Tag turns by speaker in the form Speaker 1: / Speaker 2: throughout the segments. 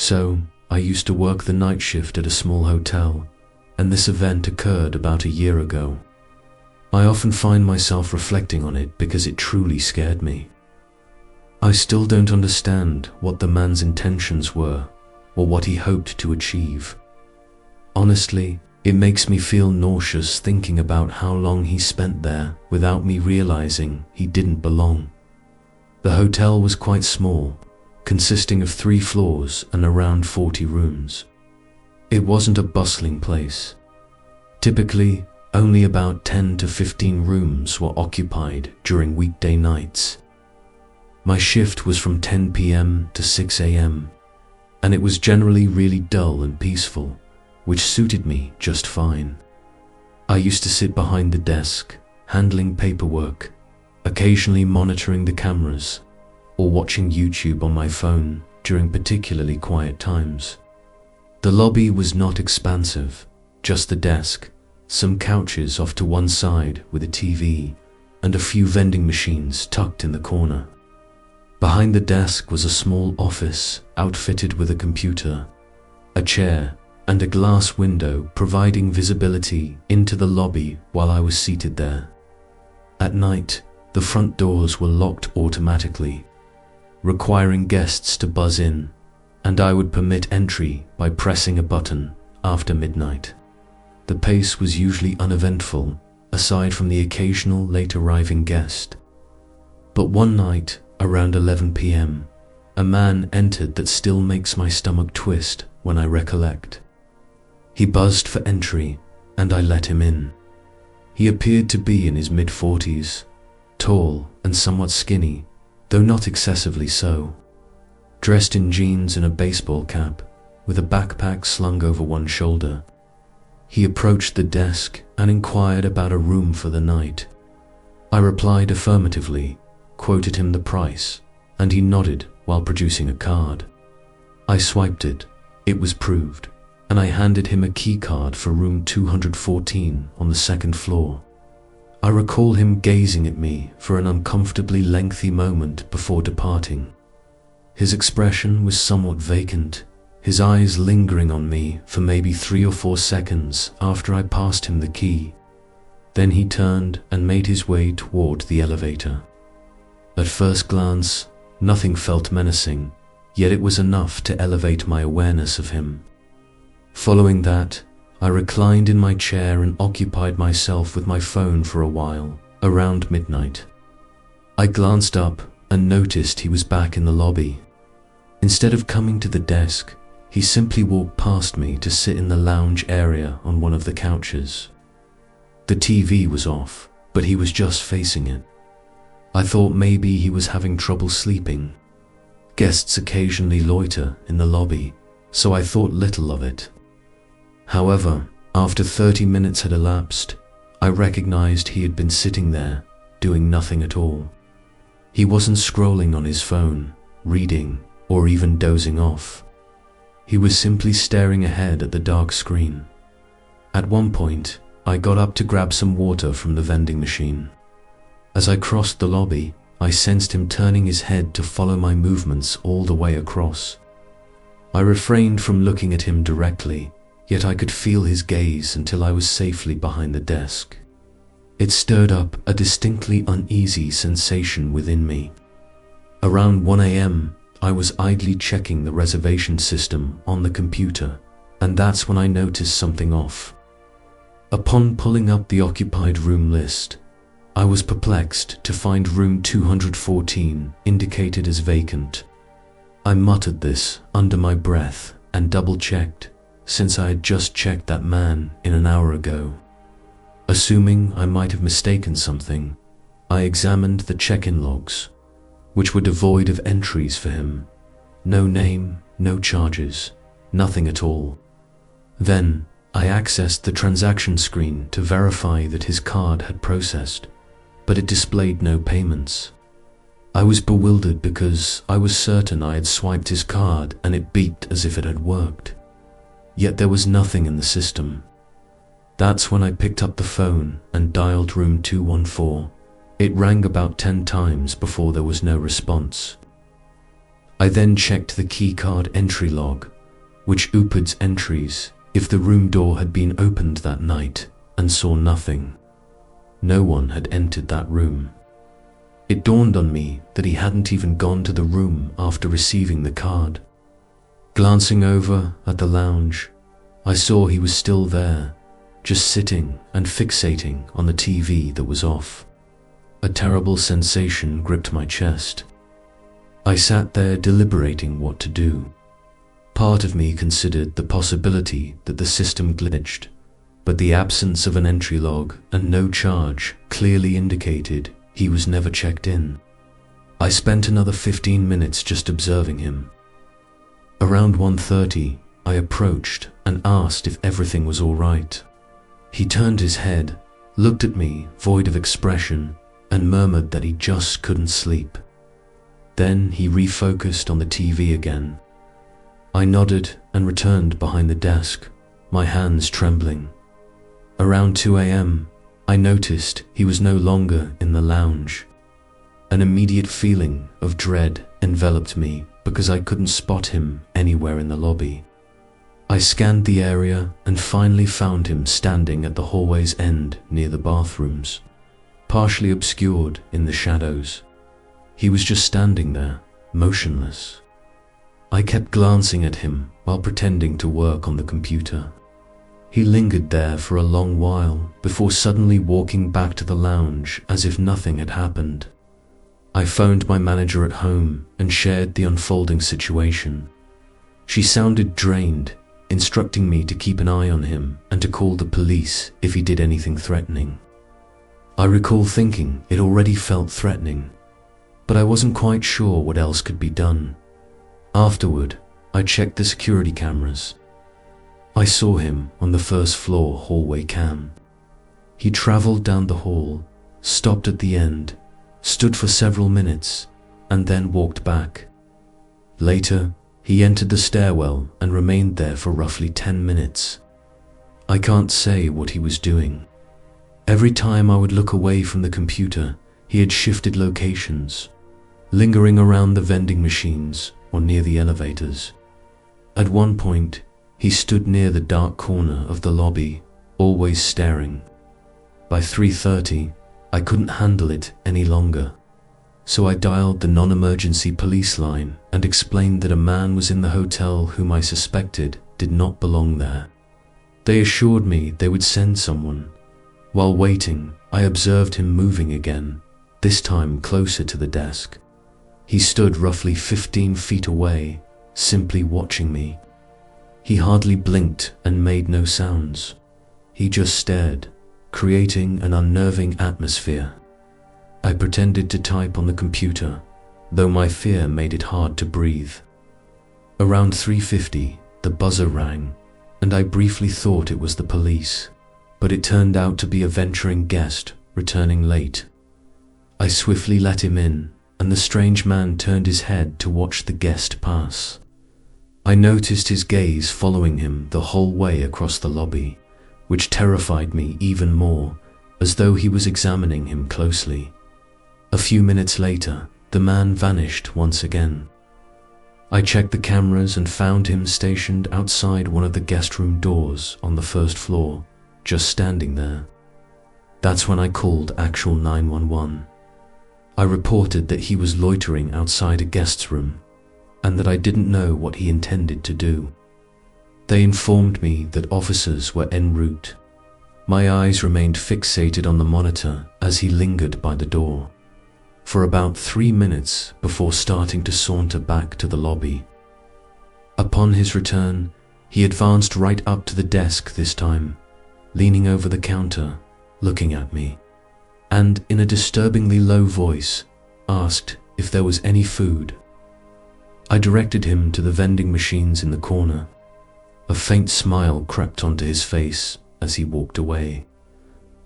Speaker 1: So, I used to work the night shift at a small hotel, and this event occurred about a year ago. I often find myself reflecting on it because it truly scared me. I still don't understand what the man's intentions were or what he hoped to achieve. Honestly, it makes me feel nauseous thinking about how long he spent there without me realizing he didn't belong. The hotel was quite small, consisting of 3 floors and around 40 rooms. It wasn't a bustling place. Typically, only about 10 to 15 rooms were occupied during weekday nights. My shift was from 10 p.m. to 6 a.m., and it was generally really dull and peaceful, which suited me just fine. I used to sit behind the desk, handling paperwork, occasionally monitoring the cameras, or watching YouTube on my phone during particularly quiet times. The lobby was not expansive, just the desk, some couches off to one side with a TV, and a few vending machines tucked in the corner. Behind the desk was a small office outfitted with a computer, a chair, and a glass window providing visibility into the lobby while I was seated there. At night, the front doors were locked automatically, requiring guests to buzz in, and I would permit entry by pressing a button after midnight. The pace was usually uneventful, aside from the occasional late arriving guest. But one night, around 11 p.m., a man entered that still makes my stomach twist when I recollect. He buzzed for entry, and I let him in. He appeared to be in his mid-40s, tall and somewhat skinny, though not excessively so. Dressed in jeans and a baseball cap, with a backpack slung over one shoulder. He approached the desk and inquired about a room for the night. I replied affirmatively, quoted him the price, and he nodded while producing a card. I swiped it, it was proved, and I handed him a key card for room 214 on the 2nd floor. I recall him gazing at me for an uncomfortably lengthy moment before departing. His expression was somewhat vacant, his eyes lingering on me for maybe 3 or 4 seconds after I passed him the key. Then he turned and made his way toward the elevator. At first glance, nothing felt menacing, yet it was enough to elevate my awareness of him. Following that, I reclined in my chair and occupied myself with my phone for a while, around midnight. I glanced up and noticed he was back in the lobby. Instead of coming to the desk, he simply walked past me to sit in the lounge area on one of the couches. The TV was off, but he was just facing it. I thought maybe he was having trouble sleeping. Guests occasionally loiter in the lobby, so I thought little of it. However, after 30 minutes had elapsed, I recognized he had been sitting there, doing nothing at all. He wasn't scrolling on his phone, reading, or even dozing off. He was simply staring ahead at the dark screen. At one point, I got up to grab some water from the vending machine. As I crossed the lobby, I sensed him turning his head to follow my movements all the way across. I refrained from looking at him directly, yet I could feel his gaze until I was safely behind the desk. It stirred up a distinctly uneasy sensation within me. Around 1 a.m., I was idly checking the reservation system on the computer, and that's when I noticed something off. Upon pulling up the occupied room list, I was perplexed to find room 214 indicated as vacant. I muttered this under my breath and double-checked, since I had just checked that man in an hour ago. Assuming I might have mistaken something, I examined the check-in logs, which were devoid of entries for him. No name, no charges, nothing at all. Then, I accessed the transaction screen to verify that his card had processed, but it displayed no payments. I was bewildered because I was certain I had swiped his card and it beeped as if it had worked. Yet there was nothing in the system. That's when I picked up the phone and dialed room 214. It rang about 10 times before there was no response. I then checked the keycard entry log which opens entries if the room door had been opened that night, and saw nothing. No one had entered that room. It dawned on me that he hadn't even gone to the room after receiving the card. Glancing over at the lounge, I saw he was still there, just sitting and fixating on the TV that was off. A terrible sensation gripped my chest. I sat there deliberating what to do. Part of me considered the possibility that the system glitched, but the absence of an entry log and no charge clearly indicated he was never checked in. I spent another 15 minutes just observing him. Around 1:30, I approached and asked if everything was all right. He turned his head, looked at me void of expression, and murmured that he just couldn't sleep. Then he refocused on the TV again. I nodded and returned behind the desk, my hands trembling. Around 2 a.m., I noticed he was no longer in the lounge. An immediate feeling of dread enveloped me because I couldn't spot him anywhere in the lobby. I scanned the area and finally found him standing at the hallway's end near the bathrooms, partially obscured in the shadows. He was just standing there, motionless. I kept glancing at him while pretending to work on the computer. He lingered there for a long while before suddenly walking back to the lounge as if nothing had happened. I phoned my manager at home and shared the unfolding situation. She sounded drained, instructing me to keep an eye on him and to call the police if he did anything threatening. I recall thinking it already felt threatening, but I wasn't quite sure what else could be done. Afterward, I checked the security cameras. I saw him on the first floor hallway cam. He traveled down the hall, stopped at the end, stood for several minutes, and then walked back. Later, he entered the stairwell and remained there for roughly 10 minutes. I can't say what he was doing. Every time I would look away from the computer, he had shifted locations, lingering around the vending machines or near the elevators. At one point, he stood near the dark corner of the lobby, always staring. By 3:30, I couldn't handle it any longer, so I dialed the non-emergency police line and explained that a man was in the hotel whom I suspected did not belong there. They assured me they would send someone. While waiting, I observed him moving again, this time closer to the desk. He stood roughly 15 feet away, simply watching me. He hardly blinked and made no sounds. He just stared, creating an unnerving atmosphere. I pretended to type on the computer, though my fear made it hard to breathe. Around 3:50, the buzzer rang, and I briefly thought it was the police, but it turned out to be a venturing guest returning late. I swiftly let him in, and the strange man turned his head to watch the guest pass. I noticed his gaze following him the whole way across the lobby, which terrified me even more, as though he was examining him closely. A few minutes later, the man vanished once again. I checked the cameras and found him stationed outside one of the guest room doors on the first floor, just standing there. That's when I called actual 911. I reported that he was loitering outside a guest's room, and that I didn't know what he intended to do. They informed me that officers were en route. My eyes remained fixated on the monitor as he lingered by the door, for about 3 minutes before starting to saunter back to the lobby. Upon his return, he advanced right up to the desk this time, leaning over the counter, looking at me, and in a disturbingly low voice, asked if there was any food. I directed him to the vending machines in the corner. A faint smile crept onto his face as he walked away.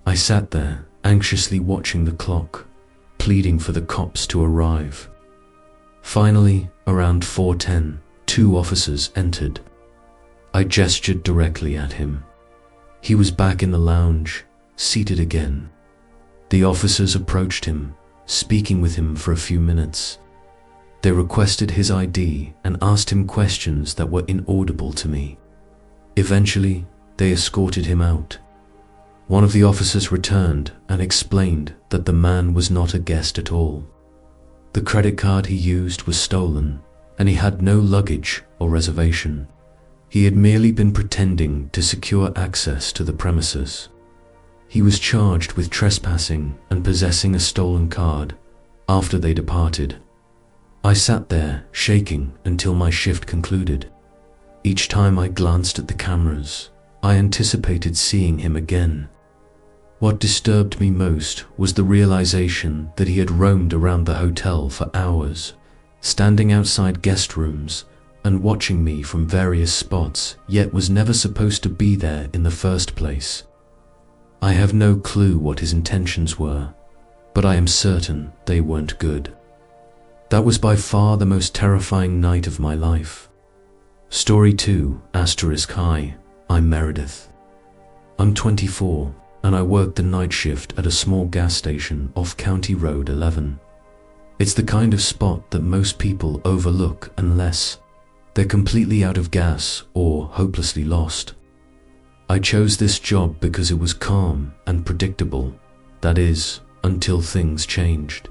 Speaker 1: I sat there, anxiously watching the clock, pleading for the cops to arrive. Finally, around 4:10, 2 officers entered. I gestured directly at him. He was back in the lounge, seated again. The officers approached him, speaking with him for a few minutes. They requested his ID and asked him questions that were inaudible to me. Eventually, they escorted him out. One of the officers returned and explained that the man was not a guest at all. The credit card he used was stolen, and he had no luggage or reservation. He had merely been pretending to secure access to the premises. He was charged with trespassing and possessing a stolen card after they departed. I sat there, shaking, until my shift concluded. Each time I glanced at the cameras, I anticipated seeing him again. What disturbed me most was the realization that he had roamed around the hotel for hours, standing outside guest rooms and watching me from various spots, yet was never supposed to be there in the first place. I have no clue what his intentions were, but I am certain they weren't good. That was by far the most terrifying night of my life. Story 2, *high. I'm Meredith. I'm 24, and I work the night shift at a small gas station off County Road 11. It's the kind of spot that most people overlook unless they're completely out of gas or hopelessly lost. I chose this job because it was calm and predictable, that is, until things changed.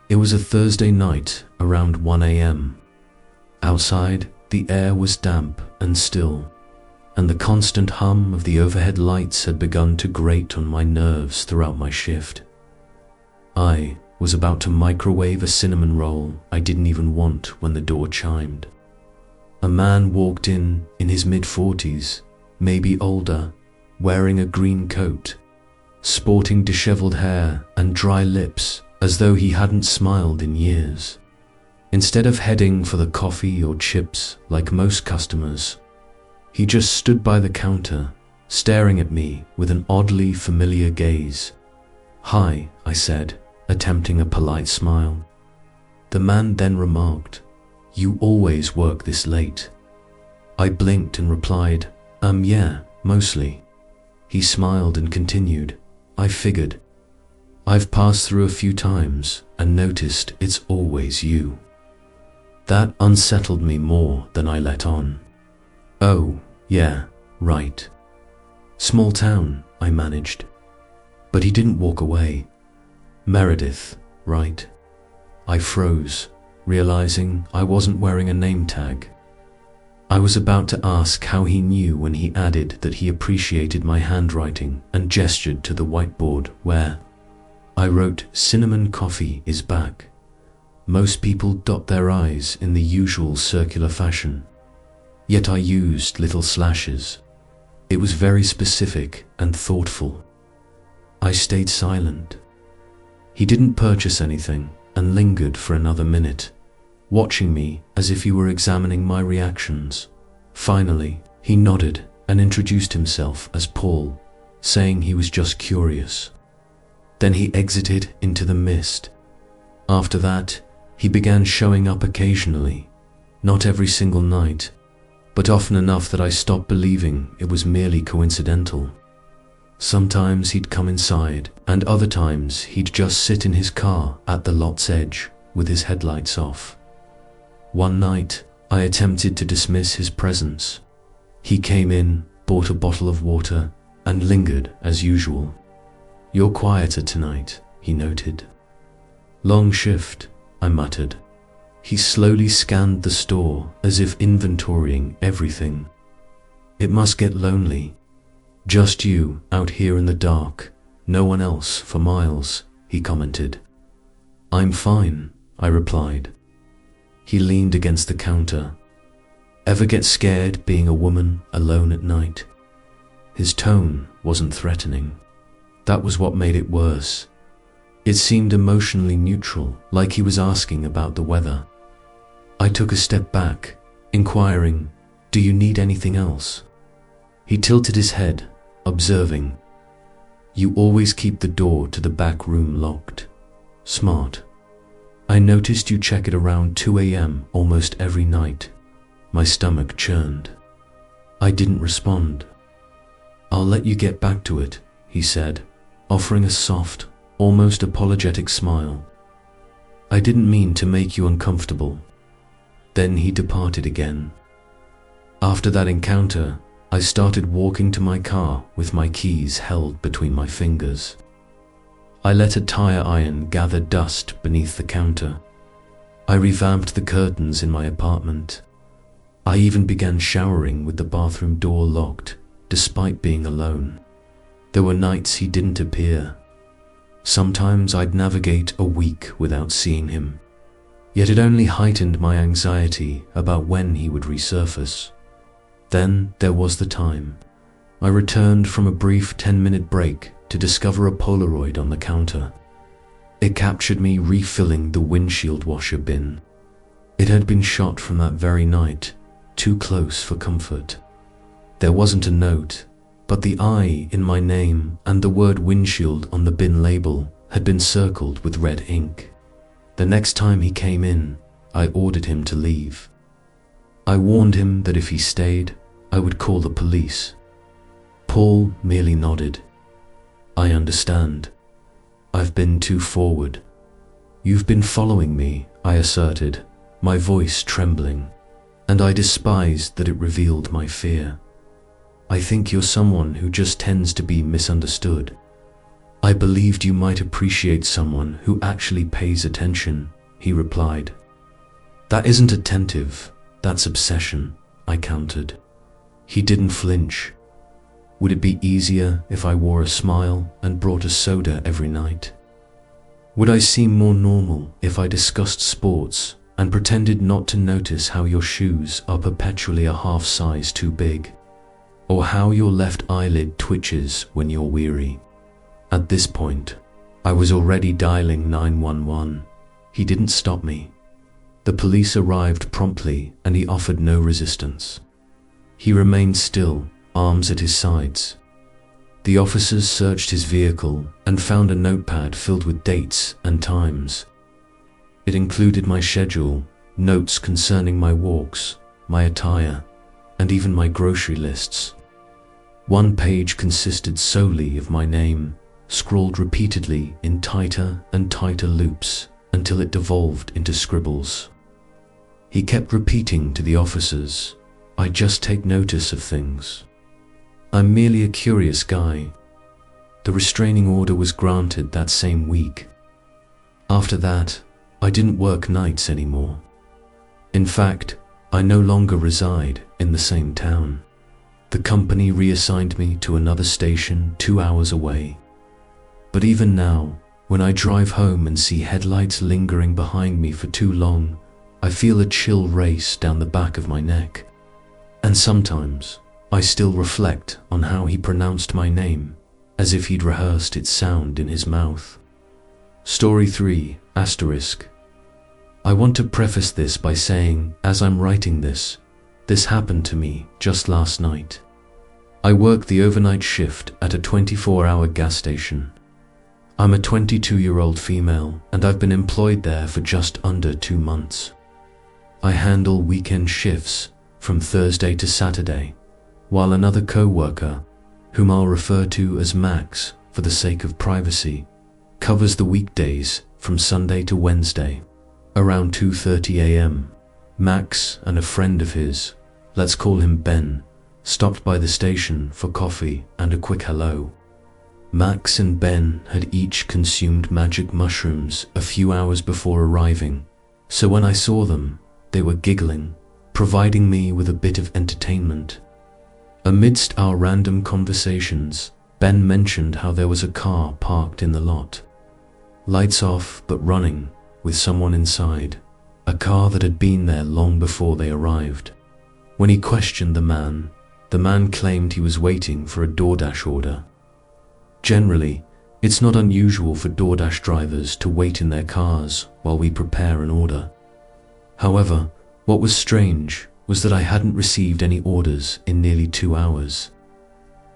Speaker 1: It was a Thursday night around 1 a.m. Outside, the air was damp and still, and the constant hum of the overhead lights had begun to grate on my nerves throughout my shift. I was about to microwave a cinnamon roll I didn't even want when the door chimed. A man walked in his mid-40s, maybe older, wearing a green coat, sporting disheveled hair and dry lips as though he hadn't smiled in years. Instead of heading for the coffee or chips like most customers, he just stood by the counter, staring at me with an oddly familiar gaze. "Hi," I said, attempting a polite smile. The man then remarked, "You always work this late?" I blinked and replied, Yeah, mostly." He smiled and continued, "I figured. I've passed through a few times and noticed it's always you." That unsettled me more than I let on. "Oh, yeah, right. Small town," I managed. But he didn't walk away. "Meredith, right?" I froze, realizing I wasn't wearing a name tag. I was about to ask how he knew when he added that he appreciated my handwriting and gestured to the whiteboard where I wrote, "Cinnamon coffee is back." Most people dot their I's in the usual circular fashion, yet I used little slashes. It was very specific and thoughtful. I stayed silent. He didn't purchase anything and lingered for another minute, watching me as if he were examining my reactions. Finally, he nodded and introduced himself as Paul, saying he was just curious. Then he exited into the mist. After that, he began showing up occasionally, not every single night, but often enough that I stopped believing it was merely coincidental. Sometimes he'd come inside, and other times he'd just sit in his car at the lot's edge with his headlights off. One night, I attempted to dismiss his presence. He came in, bought a bottle of water, and lingered as usual. "You're quieter tonight," he noted. "Long shift," I muttered. He slowly scanned the store as if inventorying everything. "It must get lonely. Just you out here in the dark, no one else for miles," he commented. "I'm fine," I replied. He leaned against the counter. "Ever get scared being a woman alone at night?" His tone wasn't threatening. That was what made it worse. It seemed emotionally neutral, like he was asking about the weather. I took a step back, inquiring, "Do you need anything else?" He tilted his head, observing, "You always keep the door to the back room locked. Smart. I noticed you check it around 2 a.m. almost every night." My stomach churned. I didn't respond. "I'll let you get back to it," he said, offering a soft, almost apologetic smile. I didn't mean to make you uncomfortable." Then he departed again. After that encounter, I started walking to my car with my keys held between my fingers. I let a tire iron gather dust beneath the counter. I revamped the curtains in my apartment. I even began showering with the bathroom door locked, despite being alone. There were nights he didn't appear. Sometimes I'd navigate a week without seeing him. Yet it only heightened my anxiety about when he would resurface. Then there was the time. I returned from a brief 10-minute break to discover a Polaroid on the counter. It captured me refilling the windshield washer bin. It had been shot from that very night, too close for comfort. There wasn't a note, but the I in my name and the word windshield on the bin label had been circled with red ink. The next time he came in, I ordered him to leave. I warned him that if he stayed, I would call the police. Paul merely nodded. "I understand. I've been too forward." "You've been following me," I asserted, my voice trembling, and I despised that it revealed my fear. "I think you're someone who just tends to be misunderstood. I believed you might appreciate someone who actually pays attention," he replied. "That isn't attentive, that's obsession," I countered. He didn't flinch. "Would it be easier if I wore a smile and brought a soda every night? Would I seem more normal if I discussed sports and pretended not to notice how your shoes are perpetually a half size too big? Or how your left eyelid twitches when you're weary?" At this point, I was already dialing 911. He didn't stop me. The police arrived promptly and he offered no resistance. He remained still, arms at his sides. The officers searched his vehicle and found a notepad filled with dates and times. It included my schedule, notes concerning my walks, my attire, and even my grocery lists. One page consisted solely of my name, scrawled repeatedly in tighter and tighter loops until it devolved into scribbles. He kept repeating to the officers, "I just take notice of things. I'm merely a curious guy." The restraining order was granted that same week. After that, I didn't work nights anymore. In fact, I no longer reside in the same town. The company reassigned me to another station 2 hours away. But even now, when I drive home and see headlights lingering behind me for too long, I feel a chill race down the back of my neck. And sometimes, I still reflect on how he pronounced my name, as if he'd rehearsed its sound in his mouth. Story 3, asterisk. I want to preface this by saying, as I'm writing this happened to me just last night. I work the overnight shift at a 24-hour gas station. I'm a 22-year-old female, and I've been employed there for just under 2 months. I handle weekend shifts from Thursday to Saturday, while another co-worker, whom I'll refer to as Max for the sake of privacy, covers the weekdays from Sunday to Wednesday, around 2:30 a.m. Max and a friend of his, let's call him Ben, stopped by the station for coffee and a quick hello. Max and Ben had each consumed magic mushrooms a few hours before arriving, so when I saw them, they were giggling, providing me with a bit of entertainment. Amidst our random conversations, Ben mentioned how there was a car parked in the lot. Lights off but running, with someone inside, a car that had been there long before they arrived. When he questioned the man claimed he was waiting for a DoorDash order. Generally, it's not unusual for DoorDash drivers to wait in their cars while we prepare an order. However, what was strange was that I hadn't received any orders in nearly 2 hours.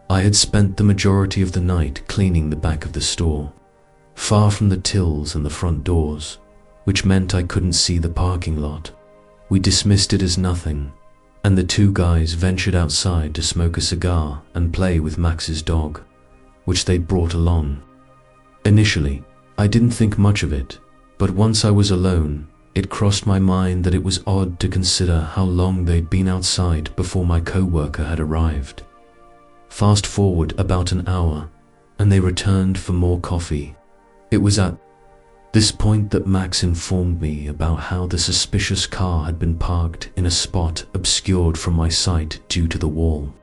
Speaker 1: I had spent the majority of the night cleaning the back of the store, far from the tills and the front doors, which meant I couldn't see the parking lot. We dismissed it as nothing, and the two guys ventured outside to smoke a cigar and play with Max's dog, which they'd brought along. Initially, I didn't think much of it, But once I was alone, it crossed my mind that it was odd to consider how long they'd been outside before my co-worker had arrived. Fast forward about an hour, and they returned for more coffee. It was at this point that Max informed me about how the suspicious car had been parked in a spot obscured from my sight due to the wall.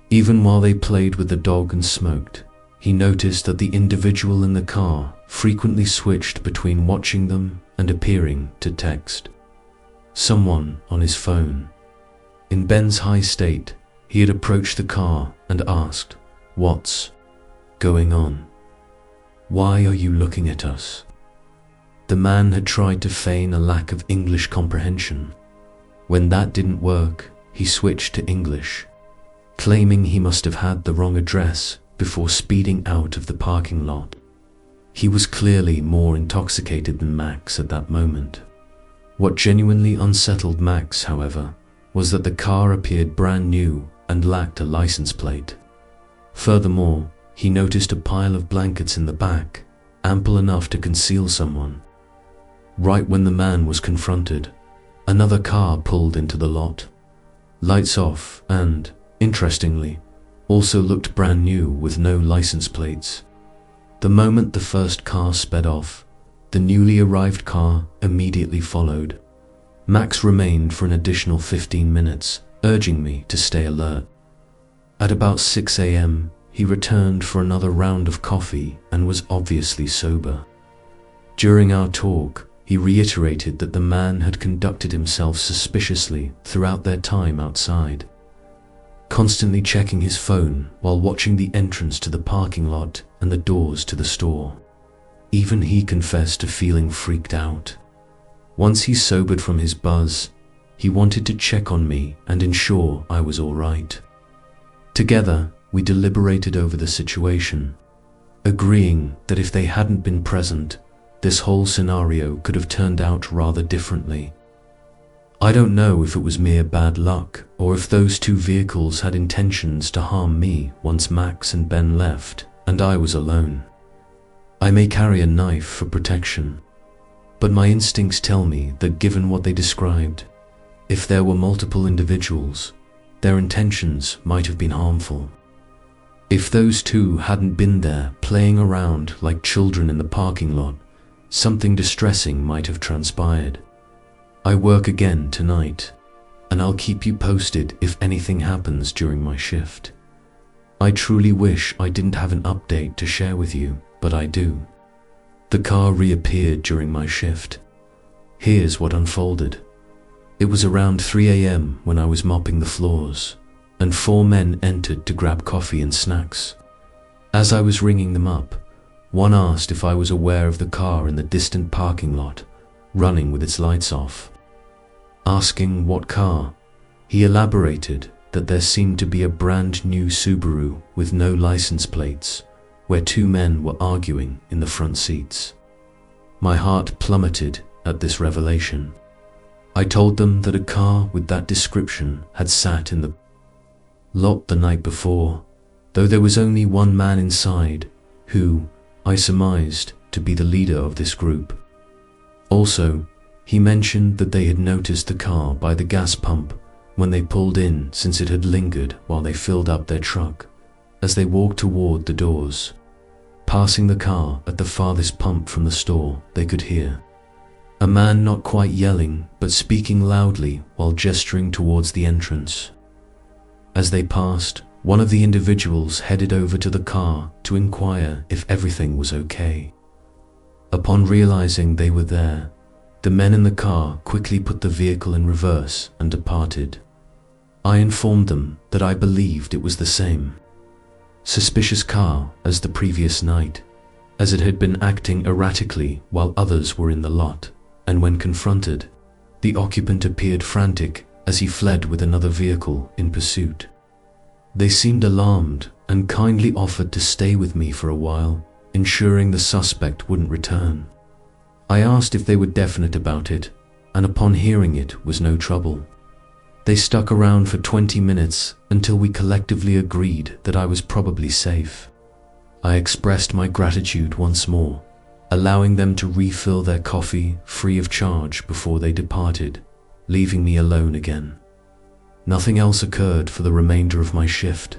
Speaker 1: Even while they played with the dog and smoked, he noticed that the individual in the car frequently switched between watching them and appearing to text someone on his phone. In Ben's high state, he had approached the car and asked, "What's going on? Why are you looking at us?" The man had tried to feign a lack of English comprehension. When that didn't work, he switched to English, claiming he must have had the wrong address before speeding out of the parking lot. He was clearly more intoxicated than Max at that moment. What genuinely unsettled Max, however, was that the car appeared brand new and lacked a license plate. Furthermore, he noticed a pile of blankets in the back, ample enough to conceal someone. Right when the man was confronted, another car pulled into the lot. Lights off and, interestingly, also looked brand new with no license plates. The moment the first car sped off, the newly arrived car immediately followed. Max remained for an additional 15 minutes, urging me to stay alert. At about 6 a.m., he returned for another round of coffee and was obviously sober. During our talk, he reiterated that the man had conducted himself suspiciously throughout their time outside, constantly checking his phone while watching the entrance to the parking lot and the doors to the store. Even he confessed to feeling freaked out. Once he sobered from his buzz, he wanted to check on me and ensure I was all right. Together, we deliberated over the situation, agreeing that if they hadn't been present, this whole scenario could have turned out rather differently. I don't know if it was mere bad luck or if those two vehicles had intentions to harm me once Max and Ben left and I was alone. I may carry a knife for protection, but my instincts tell me that given what they described, if there were multiple individuals, their intentions might have been harmful. If those two hadn't been there playing around like children in the parking lot, something distressing might have transpired. I work again tonight, and I'll keep you posted if anything happens during my shift. I truly wish I didn't have an update to share with you, but I do. The car reappeared during my shift. Here's what unfolded. It was around 3 a.m. when I was mopping the floors, and 4 men entered to grab coffee and snacks. As I was ringing them up, one asked if I was aware of the car in the distant parking lot, running with its lights off. Asking what car, he elaborated that there seemed to be a brand new Subaru with no license plates, where 2 men were arguing in the front seats. My heart plummeted at this revelation. I told them that a car with that description had sat in the lot the night before, though there was only one man inside, who I surmised to be the leader of this group. Also, he mentioned that they had noticed the car by the gas pump when they pulled in, since it had lingered while they filled up their truck. As they walked toward the doors, passing the car at the farthest pump from the store, they could hear a man not quite yelling but speaking loudly while gesturing towards the entrance. As they passed, one of the individuals headed over to the car to inquire if everything was okay. Upon realizing they were there, the men in the car quickly put the vehicle in reverse and departed. I informed them that I believed it was the same suspicious car as the previous night, as it had been acting erratically while others were in the lot, and when confronted, the occupant appeared frantic as he fled with another vehicle in pursuit. They seemed alarmed and kindly offered to stay with me for a while, ensuring the suspect wouldn't return. I asked if they were definite about it, and upon hearing it was no trouble. They stuck around for 20 minutes until we collectively agreed that I was probably safe. I expressed my gratitude once more, allowing them to refill their coffee free of charge before they departed, leaving me alone again. Nothing else occurred for the remainder of my shift,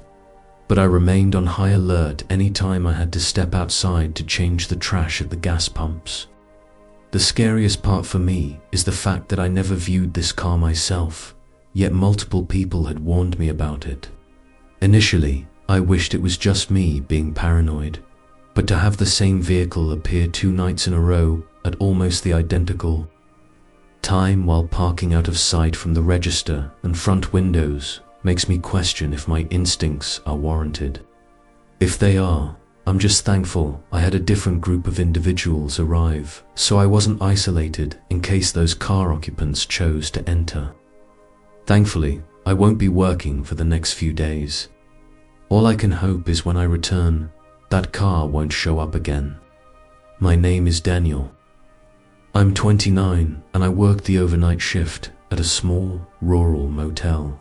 Speaker 1: but I remained on high alert any time I had to step outside to change the trash at the gas pumps. The scariest part for me is the fact that I never viewed this car myself, yet multiple people had warned me about it. Initially, I wished it was just me being paranoid, but to have the same vehicle appear 2 nights in a row at almost the identical time while parking out of sight from the register and front windows makes me question if my instincts are warranted. If they are, I'm just thankful I had a different group of individuals arrive, so I wasn't isolated in case those car occupants chose to enter. Thankfully, I won't be working for the next few days. All I can hope is when I return, that car won't show up again. My name is Daniel. I'm 29 and I work the overnight shift at a small, rural motel.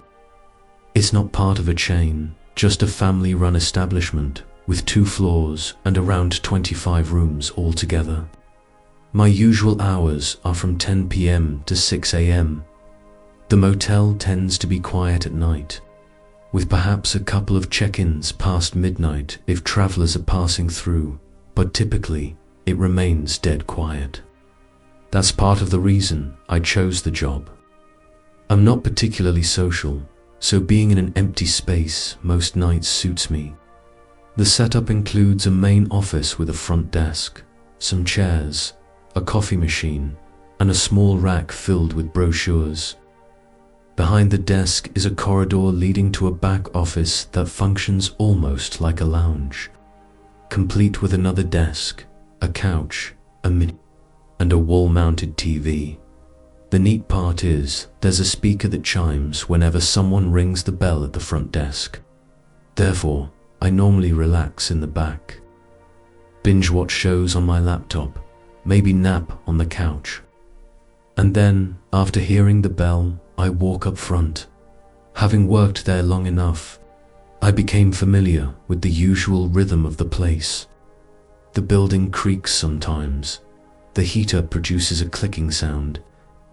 Speaker 1: It's not part of a chain, just a family-run establishment with 2 floors and around 25 rooms altogether. My usual hours are from 10 p.m. to 6 a.m. The motel tends to be quiet at night, with perhaps a couple of check-ins past midnight if travelers are passing through, but typically it remains dead quiet. That's part of the reason I chose the job. I'm not particularly social, so being in an empty space most nights suits me. The setup includes a main office with a front desk, some chairs, a coffee machine, and a small rack filled with brochures. Behind the desk is a corridor leading to a back office that functions almost like a lounge, complete with another desk, a couch, and a wall-mounted TV. The neat part is, there's a speaker that chimes whenever someone rings the bell at the front desk. Therefore, I normally relax in the back, binge watch shows on my laptop, maybe nap on the couch. And then, after hearing the bell, I walk up front. Having worked there long enough, I became familiar with the usual rhythm of the place. The building creaks sometimes, the heater produces a clicking sound,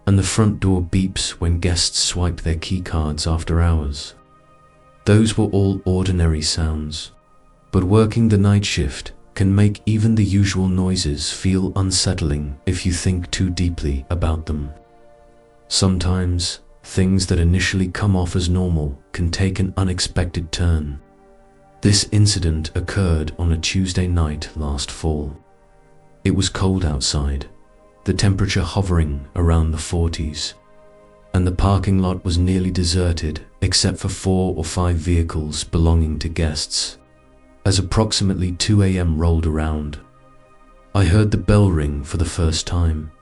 Speaker 1: and the front door beeps when guests swipe their key cards after hours. Those were all ordinary sounds, but working the night shift can make even the usual noises feel unsettling if you think too deeply about them. Sometimes, things that initially come off as normal can take an unexpected turn. This incident occurred on a Tuesday night last fall. It was cold outside, the temperature hovering around the 40s, and the parking lot was nearly deserted except for 4 or 5 vehicles belonging to guests. As approximately 2 a.m. rolled around, I heard the bell ring for the first time.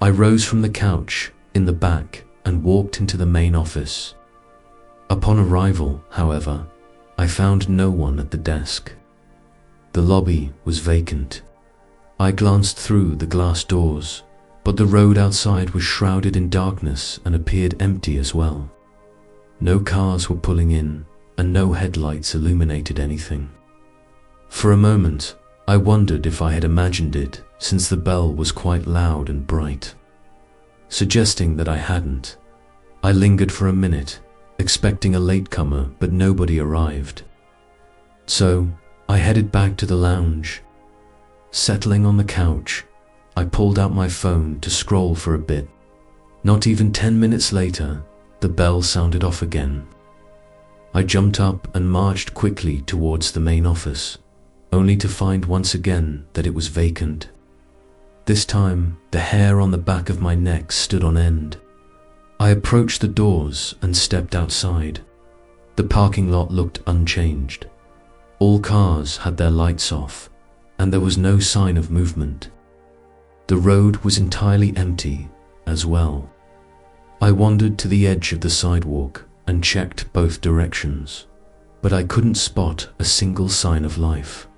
Speaker 1: I rose from the couch in the back and walked into the main office. Upon arrival, however, I found no one at the desk. The lobby was vacant. I glanced through the glass doors, but the road outside was shrouded in darkness and appeared empty as well. No cars were pulling in, and no headlights illuminated anything. For a moment, I wondered if I had imagined it, since the bell was quite loud and bright. Suggesting that I hadn't, I lingered for a minute, expecting a latecomer, but nobody arrived. So, I headed back to the lounge. Settling on the couch, I pulled out my phone to scroll for a bit. Not even 10 minutes later, the bell sounded off again. I jumped up and marched quickly towards the main office, only to find once again that it was vacant. This time, the hair on the back of my neck stood on end. I approached the doors and stepped outside. The parking lot looked unchanged. All cars had their lights off, and there was no sign of movement. The road was entirely empty as well. I wandered to the edge of the sidewalk and checked both directions, but I couldn't spot a single sign of life.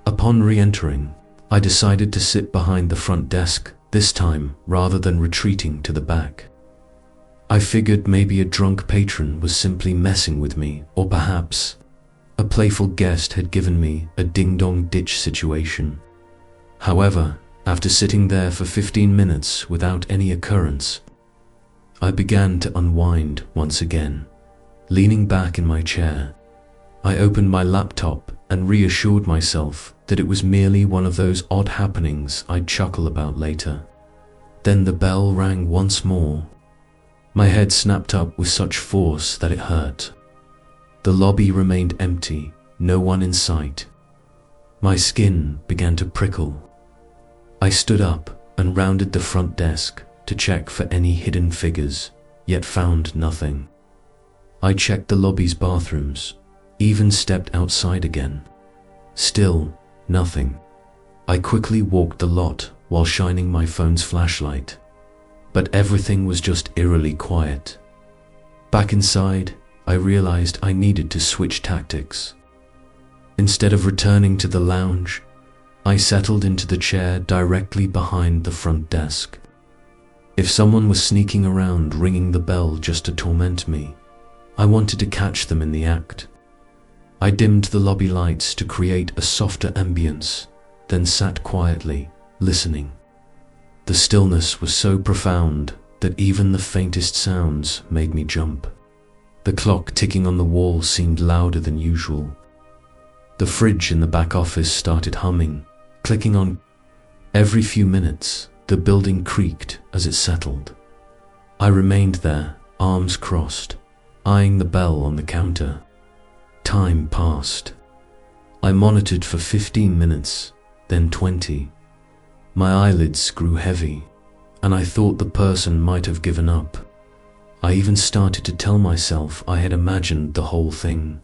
Speaker 1: Upon re-entering, I decided to sit behind the front desk this time rather than retreating to the back. I figured maybe a drunk patron was simply messing with me, or perhaps a playful guest had given me a ding-dong ditch situation. However, after sitting there for 15 minutes without any occurrence, I began to unwind once again. Leaning back in my chair, I opened my laptop and reassured myself that it was merely one of those odd happenings I'd chuckle about later. Then the bell rang once more. My head snapped up with such force that it hurt. The lobby remained empty, no one in sight. My skin began to prickle. I stood up and rounded the front desk to check for any hidden figures, yet found nothing. I checked the lobby's bathrooms, even stepped outside again. Still nothing. I quickly walked the lot while shining my phone's flashlight, but everything was just eerily quiet. Back inside, I realized I needed to switch tactics. Instead of returning to the lounge, I settled into the chair directly behind the front desk. If someone was sneaking around ringing the bell just to torment me, I wanted to catch them in the act. I dimmed the lobby lights to create a softer ambience, then sat quietly, listening. The stillness was so profound that even the faintest sounds made me jump. The clock ticking on the wall seemed louder than usual. The fridge in the back office started humming, clicking on. Every few minutes, the building creaked as it settled. I remained there, arms crossed, eyeing the bell on the counter. Time passed. I monitored for 15 minutes, then 20. My eyelids grew heavy, and I thought the person might have given up. I even started to tell myself I had imagined the whole thing.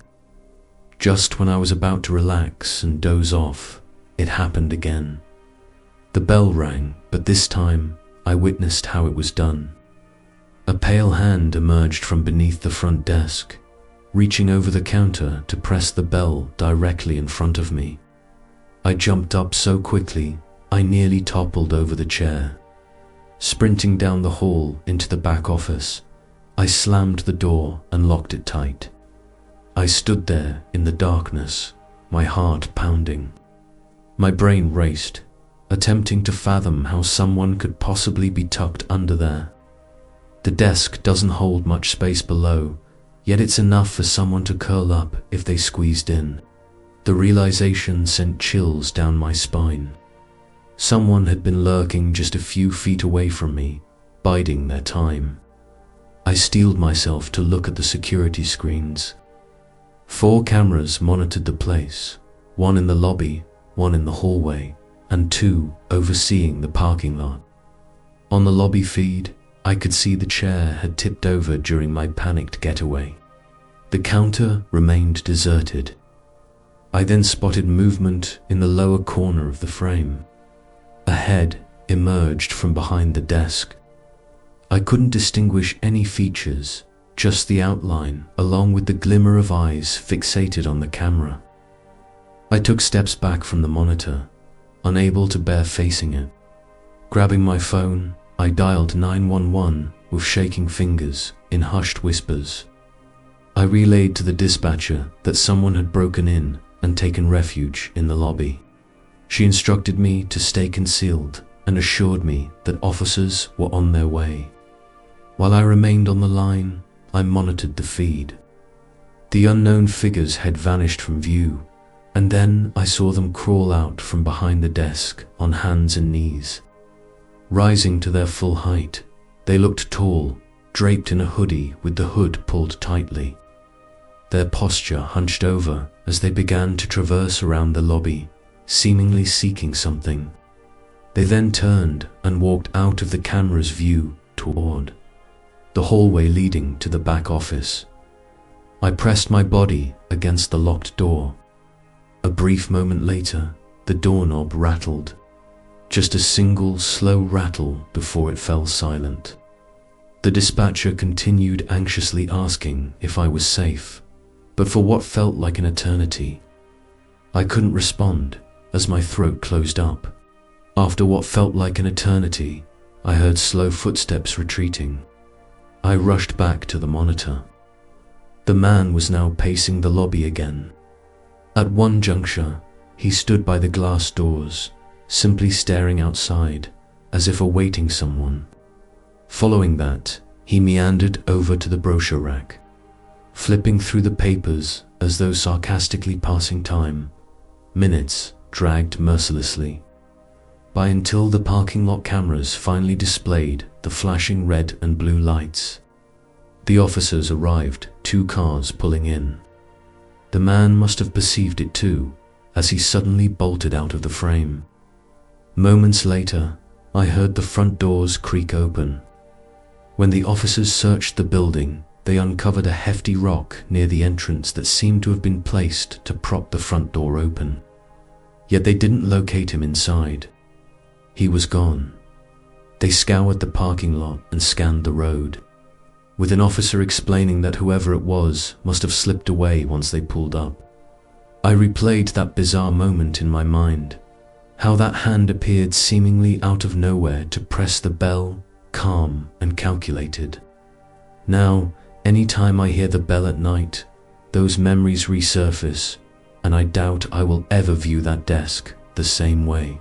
Speaker 1: Just when I was about to relax and doze off, it happened again. The bell rang, but this time I witnessed how it was done. A pale hand emerged from beneath the front desk, reaching over the counter to press the bell directly in front of me. I jumped up so quickly, I nearly toppled over the chair. Sprinting down the hall into the back office, I slammed the door and locked it tight. I stood there in the darkness, my heart pounding. My brain raced, attempting to fathom how someone could possibly be tucked under there. The desk doesn't hold much space below, yet it's enough for someone to curl up if they squeezed in. The realization sent chills down my spine. Someone had been lurking just a few feet away from me, biding their time. I steeled myself to look at the security screens. 4 cameras monitored the place, 1 in the lobby, 1 in the hallway, and 2 overseeing the parking lot. On the lobby feed, I could see the chair had tipped over during my panicked getaway. The counter remained deserted. I then spotted movement in the lower corner of the frame. A head emerged from behind the desk. I couldn't distinguish any features, just the outline along with the glimmer of eyes fixated on the camera. I took steps back from the monitor, unable to bear facing it. Grabbing my phone, I dialed 911 with shaking fingers in hushed whispers. I relayed to the dispatcher that someone had broken in and taken refuge in the lobby. She instructed me to stay concealed and assured me that officers were on their way. While I remained on the line, I monitored the feed. The unknown figures had vanished from view, and then I saw them crawl out from behind the desk on hands and knees. Rising to their full height, they looked tall, draped in a hoodie with the hood pulled tightly. Their posture hunched over as they began to traverse around the lobby, seemingly seeking something. They then turned and walked out of the camera's view toward the hallway leading to the back office. I pressed my body against the locked door. A brief moment later, the doorknob rattled. Just a single slow rattle before it fell silent. The dispatcher continued anxiously asking if I was safe, but for what felt like an eternity. I couldn't respond as my throat closed up. After what felt like an eternity, I heard slow footsteps retreating. I rushed back to the monitor. The man was now pacing the lobby again. At one juncture, he stood by the glass doors, simply staring outside, as if awaiting someone. Following that, he meandered over to the brochure rack, flipping through the papers as though sarcastically passing time. Minutes dragged mercilessly by until the parking lot cameras finally displayed the flashing red and blue lights. The officers arrived, 2 cars pulling in. The man must have perceived it too, as he suddenly bolted out of the frame. Moments later, I heard the front doors creak open. When the officers searched the building, they uncovered a hefty rock near the entrance that seemed to have been placed to prop the front door open. Yet they didn't locate him inside. He was gone. They scoured the parking lot and scanned the road, with an officer explaining that whoever it was must have slipped away once they pulled up. I replayed that bizarre moment in my mind, how that hand appeared seemingly out of nowhere to press the bell, calm and calculated. Now, any time I hear the bell at night, those memories resurface, and I doubt I will ever view that desk the same way.